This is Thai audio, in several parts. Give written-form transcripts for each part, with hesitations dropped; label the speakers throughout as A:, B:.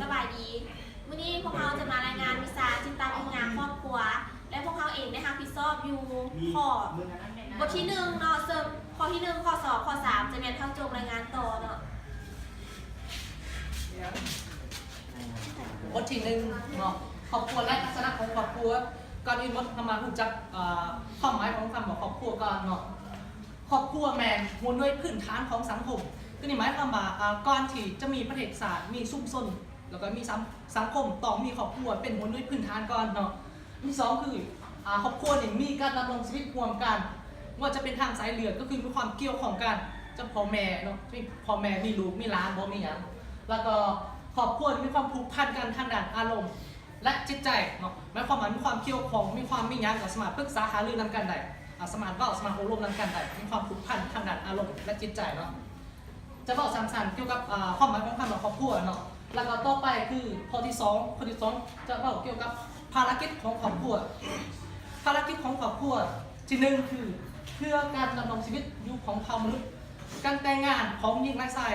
A: สบายดีวันนี้พวกเราจะมารายงานวิชาจิตวิทยาครอบครัวและพวกเราเองนะคะพิซซอบอยู่ข้อบทที่1เนาะเสริมข้อที่1ข้อ2ข้อ3จะเป็นเข้าจงรายงานต่อเนาะ
B: บทที่1เนาะครอบครัวและลักษณะของครอบครัวก่อนอื่นมดทำมารู้จักความหมายของคำว่าครอบครัวก่อนเนาะครอบครัวแมนหัวด้วยพื้นฐานของสังคมก็นี่หมายความว่าก่อนที่จะมีประเทศศาสตร์มีซุ่มซ่นแล้วก็มีสังคมต้องมีครอบครัวเป็นหัวด้วยพื้นฐานก่อนเนาะที่2คือครอบครัวเนี่ยมีการดำรงชีวิตร่วมกันว่าจะเป็นทางสายเลือดก็คือมีความเกี่ยวข้องกันจะพ่อแม่เนาะที่พ่อแม่มีลูกมีหลานบ่มีหยังแล้วก็ครอบครัวมีความผูกพันกันทางด้านอารมณ์และจิตใจเนาะหมายความว่ามีความเกี่ยวข้องมีความมีหยังกับสมาธิปรึกษาหารือนำกันได้สมาธิเว้าสมาธิอบรมนำกันได้มีความผูกพันทางด้านอารมณ์และจิตใจเนาะจะบอกสั้นๆเกี่ยวกับความหมายของคำว่าครอบครัวเนาะแล้วก็ต่อไปคือข้อที่2จะบอกเกี่ยวกับภารกิจของครอบครัวภารกิจของครอบครัวที่1คือเพื่อการดำรงชีวิตอยู่ของเผ่ามนุษย์การแต่งงานของหญิงและชาย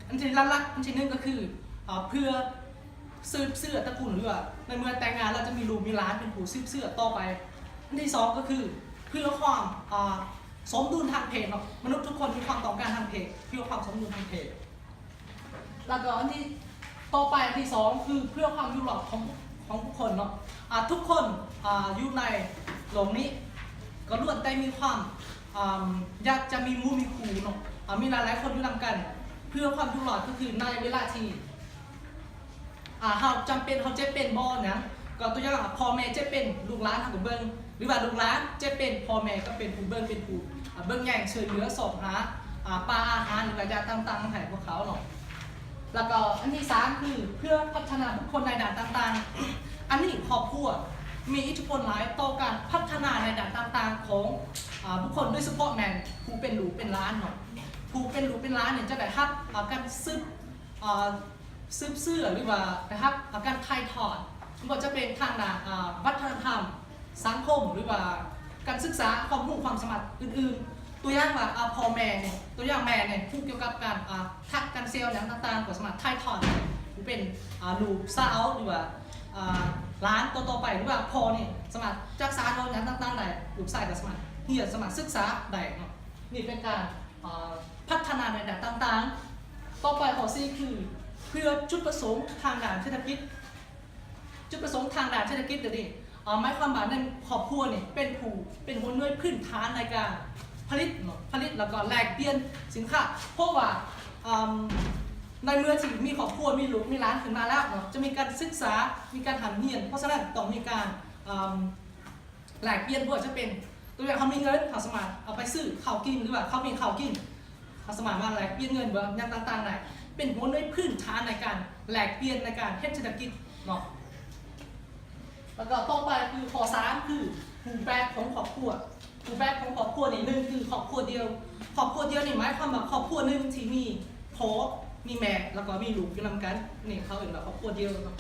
B: อันที่ลักอันที่1ก็คือเพื่อสืบเสื้อตระกูลหรือว่าในเมื่อแต่งงานเราจะมีลูกมีหลานเป็นผู้สืบเสื้อต่อไปอันที่2ก็คือเพื่อความสมดุลทางเพศเนาะมนุษย์ทุกคนมีความต้องการทางเพศเพื่อความสมดุลทางเพศแล้วก็อันที่ต่อไปอันที่2คือเพื่อความอยู่รอดของทุกคนเนาะทุกคนอยู่ในโลกนี้ก็ล้วนแต่มีความอยากจะมีมู่มีครูเนาะมีหลายๆคนอยู่นำกันเพื่อความอยู่รอดก็คือในเวลาที่เขาจำเป็นเขาจะเป็นบ่นะก็ตัวอย่างพ่อแม่จะเป็นลูกหลานทางกับเบิ้งหรือว่าลูกหลานจะเป็นพ่อแม่ก็เป็นผู้เบิ้งเป็นผู้เบิ้งแย่งเฉยเหลือสอบหาปลาอาหารหรือยาต่างๆให้พวกเขาเนาะแล้วก็อันที่3คือเพื่อพัฒนาบุคคลในด้านต่างๆอันนี้ครอบครัวมีอิทธิพลหลายต่อการพัฒนาในด้านต่างๆของบุคคลโดยเฉพาะแมนผู้เป็นลูกเป็นหลานเนาะผู้เป็นลูกเป็นหลานเนี่ยจะได้รับการซึบเสื้อหรือว่านะครับการถ่ายทอดก็จะเป็นทางด้านวัฒนธรรมสังคมหรือว่าการศึกษาความรู้ความสามารถอื่นๆตัวอย่างว่าพ่อแม่เนี่ยตัวอย่างแม่เนี่ยพูดเกี่ยวกับการทักการเซลล์อย่างต่างๆก็สามารถถ่ายทอดเป็นลูกสาวหรือว่าร้านต่อไปหรือว่าพ่อเนี่ยสามารถจักษาเราอย่างต่างๆได้ลูกชายก็สามารถเรียนสามารถศึกษาได้นี่เป็นการพัฒนาในด้านต่างๆต่อไปข้อ4คือเพื่อจุดประสงค์ทางด้านเศรษฐกิจจุดประสงค์ทางด้านเศรษฐกิจเดี๋ยวนี้หมายความว่าในครอบครัวเนี่ยเป็นหัวหน่วยพื้นฐานในการผลิตแล้วก็แลกเปลี่ยนสินค้าเพราะว่าในเมื่อที่มีครอบครัวมีลูกมีหลานขึ้นมาแล้วเนาะจะมีการศึกษามีการหันเรียนเพราะฉะนั้นต้องมีการแลกเปลี่ยนด้วยจะเป็นตัวอย่างเขามีเงินเขาสามารถเอาไปซื้อข้าวกินหรือว่าเขามีข้าวกินเขาสามารถมาแลกเปลี่ยนเงินแบบอย่างต่างๆได้เป็นหัวหน่วยพื้นฐานในการแลกเปลี่ยนในการเฮ็ดเศรษฐกิจเนาะแล้วก็ต่อไปคือข้อ3คือรูปแบบของครอบครัวรูปแบบของครอบครัวนี่1คือครอบครัวเดียวนี่หมายความว่าครอบครัวนึงที่มีพ่อมีแม่แล้วก็มีลูกอยู่นำกันนี่เขาเรียกว่าครอบครัวเดียวเนาะ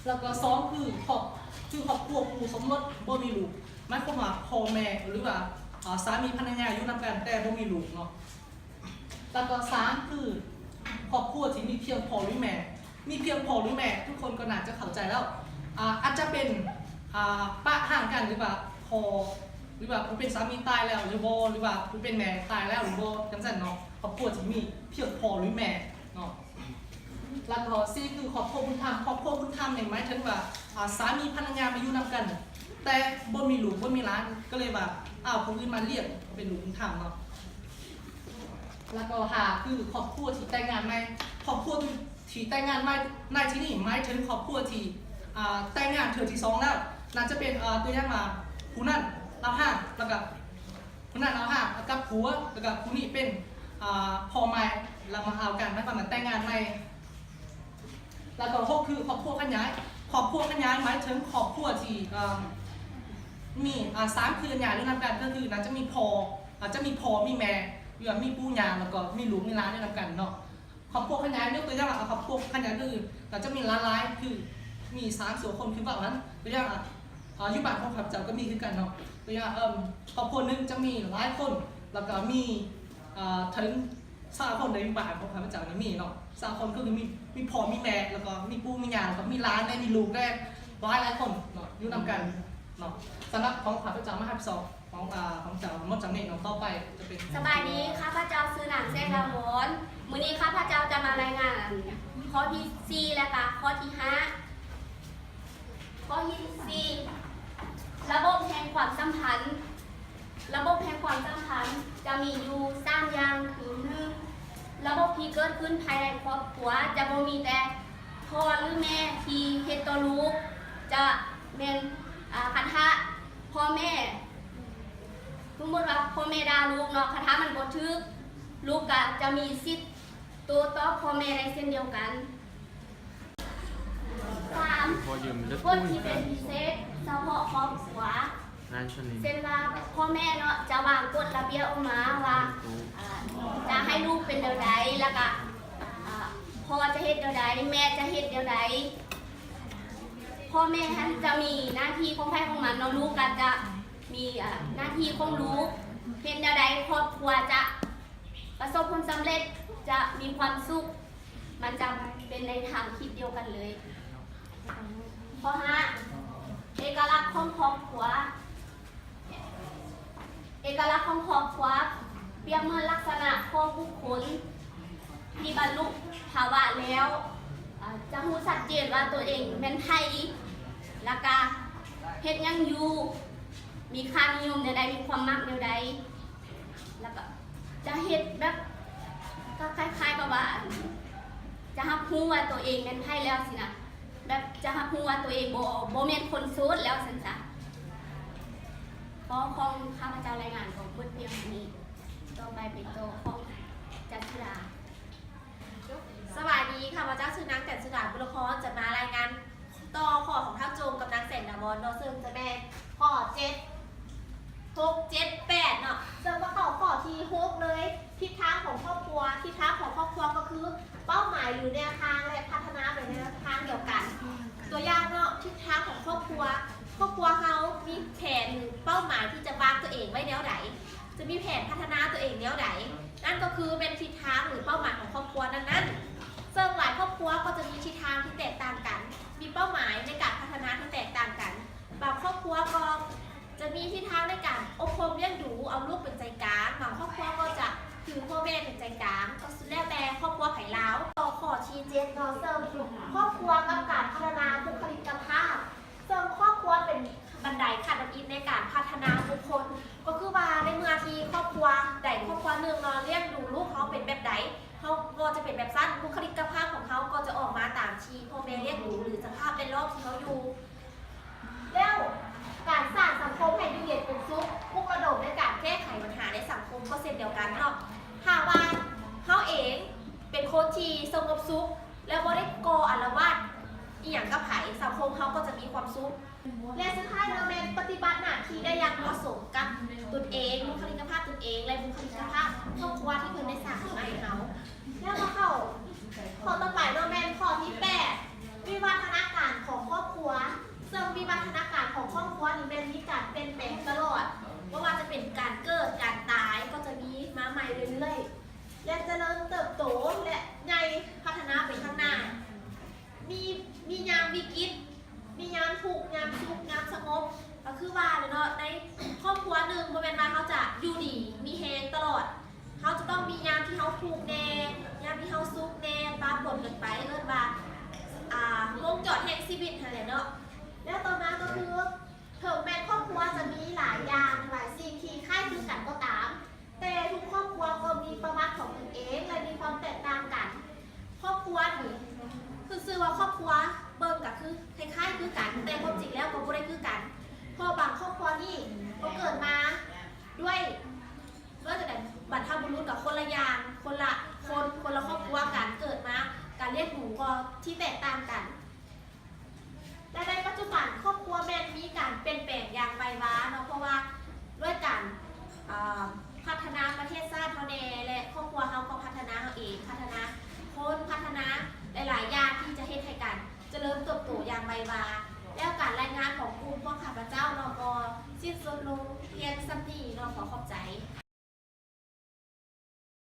B: แล้วก็2คือครอบครัวคู่สมรสบ่มีลูกหมายความว่าพ่อแม่หรือว่าสามีภรรยาอยู่นำกันแต่บ่มีลูกเนาะแล้วก็3คือครอบครัวที่มีเพียงพ่อหรือแม่มีเพียงพ่อหรือแม่ทุกคนก็น่าจะเข้าใจแล้วอาจจะเป็นปะห่างกันหรือว่าพ่อหรือว่าผู้เป็นสามีตายแล้วหรือบ่หรือว่าผู้เป็นแม่ตายแล้วหรือบ่จังซั่นเนาะครอบครัวที่มีเพียงพ่อหรือแม่เนาะแล้วก็4คือครอบครัวบุญธรรมครอบครัวบุญธรรมเนี่ยหมายถึงว่าสามีภรรยามาอยู่นำกันแต่บ่มีลูกบ่มีหลานก็เลยว่าผู้อื่นมาเรียกเป็นลูกบุญธรรมเนาะแล้วก็5คือครอบครัวที่แต่งงานใหม่ครอบครัวที่แต่งงานใหม่ในที่นี้หมายถึงครอบครัวที่แต่งงานเทื่อที่2แล้วน่าจะเป็นตัวอย่างมาผู้นั้นเราห้าแล้วก็ผู้นั้นเราห้าแล้วก็ผัวแล้วก็ผู้นี้เป็นพ่อใหม่เรามาเอากันไม่ประมาณแต่งงานใหม่แล้วก็6คือครอบครัวขยายครอบครัวขยายหมายถึงครอบครัวที่มี3คือขยายด้วยนำกันก็คือน่าจะมีพ่ออาจจะมีพ่อมีแม่หรือมีปู่ย่าแล้วก็มีลูกมีหลานด้วยนำกันเนาะครอบครัวขยายยกตัวอย่างครอบครัวขยายก็คือเราจะมีหลายๆคือมี3ส่วนคนคือแบบนั้นตัวอย่างยุคบ้านของข้าพเจ้าก็มีคือกันเนาะตัวอย่างครอบครัวนึงจะมีหลายคนแล้วก็มีถึง สามคนในบ้านของข้าพเจ้านี่มีเนาะสามคนก็คือมีพ่อมีแม่แล้วก็มีปู่มีย่าแล้วก็มีหลานได้มีลูกได้หลายคนเนาะอยู่นำกันเนาะสำหรับของข้าพเจ้ามาครับสองของเจ้ามดจังเน่เนาะต่อไปจะเป็น
C: สบายดีข้าพเจ้าซื้อหนังเส้นดามอนมื้อนี้ข้าพเจ้าจะมารายงานข้อที่4และก็ข้อที่5ข้อที่4ระบบแห่งความสัมพันธ์ระบบแห่งความสัมพันธ์จะมีอยู่3อย่างคือ1ระบบที่เกิดขึ้นภายในครอบครัวจะบ่มีแต่พ่อหรือแม่ที่เฮ็ดต่อลูกจะเป็นคันทะพ่อแม่สมมติว่าพ่อแม่ด่าลูกเนาะคาถามันบ่ถึกลูกก็จะมีสิทธิ์โต้ตอบพ่อแม่ในเส้นเดียวกัน 3. กฎที่เป็นพิเศษเฉพาะครอบครัวเช่นว่าพ่อแม่เนาะจะวางกฎระเบียบออกมาว่าจะให้ลูกเป็นเดียวใดแล้วก็พ่อจะเฮ็ดเดียวใดแม่จะเฮ็ดเดียวใดพ่อแม่ท่านจะมีหน้าที่ของใครของมันเนาะลูกก็จะมีหน้าที่ของลูกเพียงใดครอบครัวจะประสบผลสำเร็จจะมีความสุขมันจะเป็นในทางคิดเดียวกันเลยข้อ5เอกลักษณ์ของครอบครัวเอกลักษณ์ของครอบครัวเปรียบเหมือนลักษณะของบุคคลที่บรรลุภาวะแล้วจะรู้ชัดเจนว่าตัวเองเป็นไทยแล้วก็เฮ็ดยังอยู่มีค่านิยมใดๆมีความมักใดๆแล้วก็จะเฮ็ดแบบก็คล้ายๆกับว่าจะรับรู้ว่าตัวเองเป็นไทยแล้วสินะแบบจะรับรู้ว่าตัวเองบ่แม่นคนโสดแล้วซั่นซะของข้าพเจ้ารายงานของเบิดเพียงนี้ต่อไปเป็นตัวของจันทิรา
A: สวัสดีค่ะพระเจ้าชื่อนางแต่สุดาบุรพรจะมารายงานต่อข้อของท่าโจมกับนางแสงดามอนเนาะซึ่งจะแม่ข้อ6 7 8เนาะซึ่งว่าข้อที่6เลยทิศทางของครอบครัวทิศทางของครอบครัวก็คือเป้าหมายหรือแนวทางและพัฒนาไปในแนวทางเดียวกัน ตัวอย่างเนาะทิศทางของครอบครัวเขามีแผนหรือเป้าหมายที่จะวางตัวเองไว้แนวไหนจะมีแผนพัฒนาตัวเองแนวไหนนั่นก็คือเป็นทิศทางหรือเป้าหมายของครอบครัวนั้นซึ่งหลายครอบครัวก็จะมีทิศทางที่แตกต่างกัน มีเป้าหมายในการพัฒนาที่แตกต่างกัน บางครอบครัวก็จะมีทิศทางในการอบรมเลี้ยงดูเอาลูกเป็นใจกลางบางครอบครัวก็จะถือพ่อแม่เป็นใจกลางก็แล้วแต่ครอบครัวไผ่ล้าวข้อชี้เจนเนาะเสริมครอบครัวกับการพัฒนาบุคลิกภาพเสริมครอบครัวเป็นบันไดขั้นบันอินในการพัฒนาบุคคลก็คือว่าในเมื่อที่ครอบครัวใดครอบครัวหนึ่งเนาะเลี้ยงดูลูกเขาเป็นแบบใดเขาก็จะเป็นแบบสั้นบุคลิกภาพของเขาก็จะออกมาตามที่พ่อแม่เลี้ยงดูหรือสภาพเป็นรอบที่เขาอยู่แล้วการสร้างสังคมให้อยู่เย็นเป็นสุขมุ่งระดมในการแก้ไขปัญหาในสังคมก็เช่นเดียวกันเนาะหากว่าเขาเองเป็นคนที่สงบสุขแล้วบ่ได้ก่ออาละวาดอีหยังกับไผสังคมเขาก็จะมีความสุขและสุดท้ายเราเป็นปฏิบัติหน้าที่ได้อย่างเหมาะสมกับตนเองบุคลิกภาพตนเองและบุคลิกภาพครอบครัวที่เพิ่นได้สร้างขึ้นมาให้เขาแล้วมาเข้าข้อต่อไปเราเป็นข้อที่8วิวัฒนาการของครอบครัวซึ่งวิวัฒนาการของครอบครัวนี่เป็นมีการเปลี่ยนแปลงตลอดไม่ว่าจะเป็นการเกิดการตายก็จะมีมาใหม่เรื่อยๆและเจริญเติบโตและใหญ่พัฒนาไปข้างหน้ามียามวิกฤตมียามทุกข์ยามสุขยามสงบก็คือว่าเนาะในครอบครัวหนึ่งบ่แม่นว่าเขาจะอยู่ดีมีแฮงตลอดเขาจะต้องมียามที่เขาทุกข์แน่ยามที่เขาสุขแน่ปรากฏกันไปเอิ้นว่าวงจรแห่งชีวิตนั่นแหละเนาะแล้วต่อมาก็คือถึงแม้ครอบครัวจะมีหลายอย่างหลายสิ่งที่คล้ายคลึงกันก็ตามแต่ทุกครอบครัวก็มีป